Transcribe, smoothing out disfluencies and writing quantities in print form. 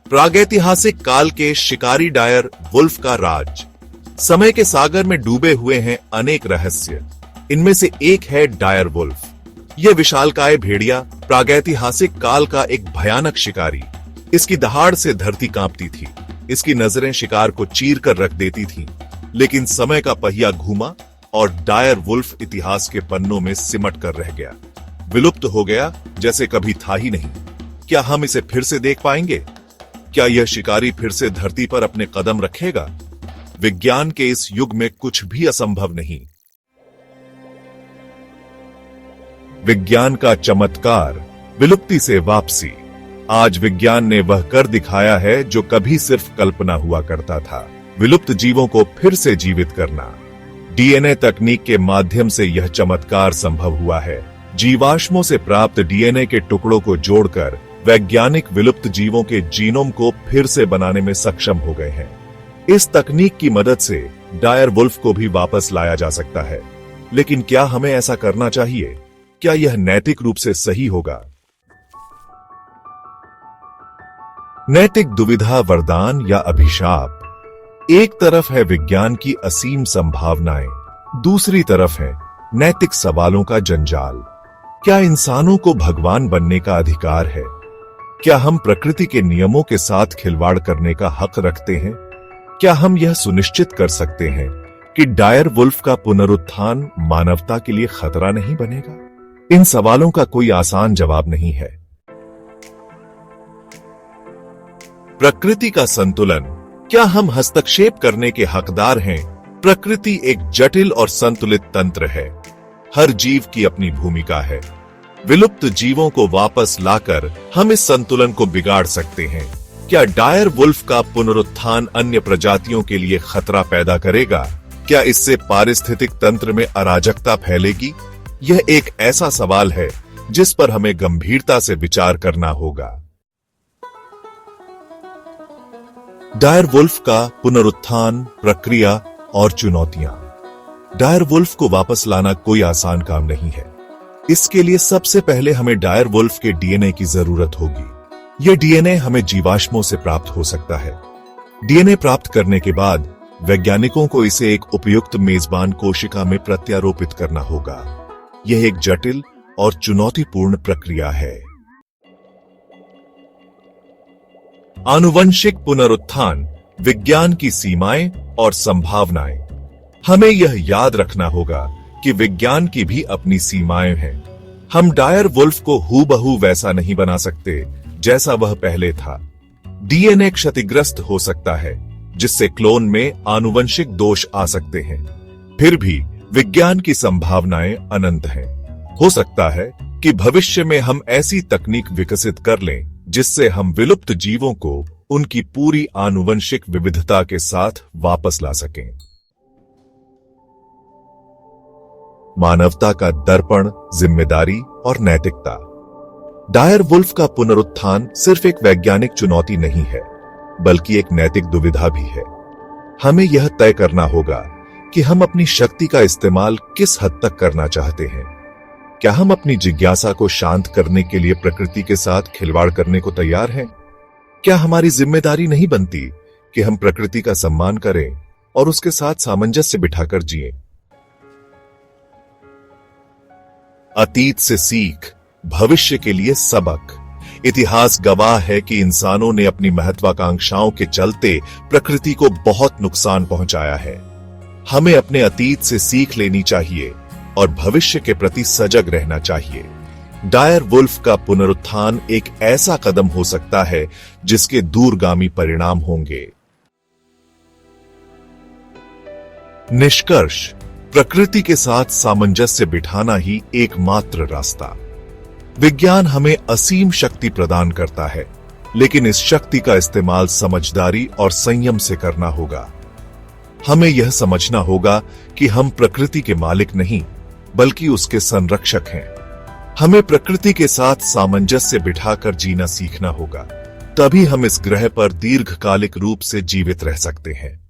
प्रागैतिहासिक काल के शिकारी डायर वुल्फ का राज। समय के सागर में डूबे हुए हैं अनेक रहस्य। इनमें से एक है डायर वुल्फ। यह विशालकाय भेड़िया प्रागैतिहासिक काल का एक भयानक शिकारी। इसकी दहाड़ से धरती कांपती थी। इसकी नजरें शिकार को चीर कर रख देती थीं। लेकिन समय का पहिया घूमा और डायर वुल्फ इतिहास के पन्नों में सिमट कर रह गया। विलुप्त हो गया जैसे कभी था ही नहीं। क्या हम इसे फिर से देख पाएंगे? क्या यह शिकारी फिर से धरती पर अपने कदम रखेगा? विज्ञान के इस युग में कुछ भी असंभव नहीं। विज्ञान का चमत्कार, विलुप्ति से वापसी। आज विज्ञान ने वह कर दिखाया है जो कभी सिर्फ कल्पना हुआ करता था, विलुप्त जीवों को फिर से जीवित करना। डीएनए तकनीक के माध्यम से यह चमत्कार संभव हुआ है। जीवाश्मों से प्राप्त डीएनए के टुकड़ों को जोड़कर वैज्ञानिक विलुप्त जीवों के जीनोम को फिर से बनाने में सक्षम हो गए हैं। इस तकनीक की मदद से डायर वुल्फ को भी वापस लाया जा सकता है। लेकिन क्या हमें ऐसा करना चाहिए? क्या यह नैतिक रूप से सही होगा? नैतिक दुविधा, वरदान या अभिशाप। एक तरफ है विज्ञान की असीम संभावनाएं, दूसरी तरफ है नैतिक सवालों का जंजाल। क्या इंसानों को भगवान बनने का अधिकार है? क्या हम प्रकृति के नियमों के साथ खिलवाड़ करने का हक रखते हैं? क्या हम यह सुनिश्चित कर सकते हैं कि डायर वुल्फ का पुनरुत्थान मानवता के लिए खतरा नहीं बनेगा? इन सवालों का कोई आसान जवाब नहीं है। प्रकृति का संतुलन। क्या हम हस्तक्षेप करने के हकदार हैं? प्रकृति एक जटिल और संतुलित तंत्र है। हर जीव की अपनी भूमिका है। विलुप्त जीवों को वापस लाकर हम इस संतुलन को बिगाड़ सकते हैं। क्या डायर वुल्फ का पुनरुत्थान अन्य प्रजातियों के लिए खतरा पैदा करेगा? क्या इससे पारिस्थितिक तंत्र में अराजकता फैलेगी? यह एक ऐसा सवाल है जिस पर हमें गंभीरता से विचार करना होगा। डायर वुल्फ का पुनरुत्थान, प्रक्रिया और चुनौतियां। डायर वुल्फ को वापस लाना कोई आसान काम नहीं है। इसके लिए सबसे पहले हमें डायर वुल्फ के डीएनए की जरूरत होगी। यह डीएनए हमें जीवाश्मों से प्राप्त हो सकता है। डीएनए प्राप्त करने के बाद वैज्ञानिकों को इसे एक उपयुक्त मेजबान कोशिका में प्रत्यारोपित करना होगा। यह एक जटिल और चुनौतीपूर्ण प्रक्रिया है। आनुवंशिक पुनरुत्थान, विज्ञान की सीमाएं और संभावनाएं। हमें यह याद रखना होगा कि विज्ञान की भी अपनी सीमाएं हैं। हम डायर वुल्फ को हूबहू वैसा नहीं बना सकते जैसा वह पहले था। डीएनए क्षतिग्रस्त हो सकता है, जिससे क्लोन में आनुवंशिक दोष आ सकते हैं। फिर भी विज्ञान की संभावनाएं अनंत हैं। हो सकता है कि भविष्य में हम ऐसी तकनीक विकसित कर लें जिससे हम विलुप्त जीवों को उनकी पूरी आनुवंशिक विविधता के साथ वापस ला सकें। मानवता का दर्पण, जिम्मेदारी और नैतिकता। डायर वुल्फ का पुनरुत्थान सिर्फ एक वैज्ञानिक चुनौती नहीं है, बल्कि एक नैतिक दुविधा भी है। हमें यह तय करना होगा कि हम अपनी शक्ति का इस्तेमाल किस हद तक करना चाहते हैं। क्या हम अपनी जिज्ञासा को शांत करने के लिए प्रकृति के साथ खिलवाड़ करने को तैयार हैं? क्या हमारी जिम्मेदारी नहीं बनती कि हम प्रकृति का सम्मान करें और उसके साथ सामंजस्य बिठाकर जिएं? अतीत से सीख, भविष्य के लिए सबक। इतिहास गवाह है कि इंसानों ने अपनी महत्वाकांक्षाओं के चलते प्रकृति को बहुत नुकसान पहुंचाया है। हमें अपने अतीत से सीख लेनी चाहिए और भविष्य के प्रति सजग रहना चाहिए। डायर वुल्फ का पुनरुत्थान एक ऐसा कदम हो सकता है जिसके दूरगामी परिणाम होंगे। निष्कर्ष, प्रकृति के साथ सामंजस्य बिठाना ही एकमात्र रास्ता। विज्ञान हमें असीम शक्ति प्रदान करता है, लेकिन इस शक्ति का इस्तेमाल समझदारी और संयम से करना होगा। हमें यह समझना होगा कि हम प्रकृति के मालिक नहीं, बल्कि उसके संरक्षक हैं। हमें प्रकृति के साथ सामंजस्य बिठाकर जीना सीखना होगा। तभी हम इस ग्रह पर दीर्घकालिक रूप से जीवित रह सकते हैं।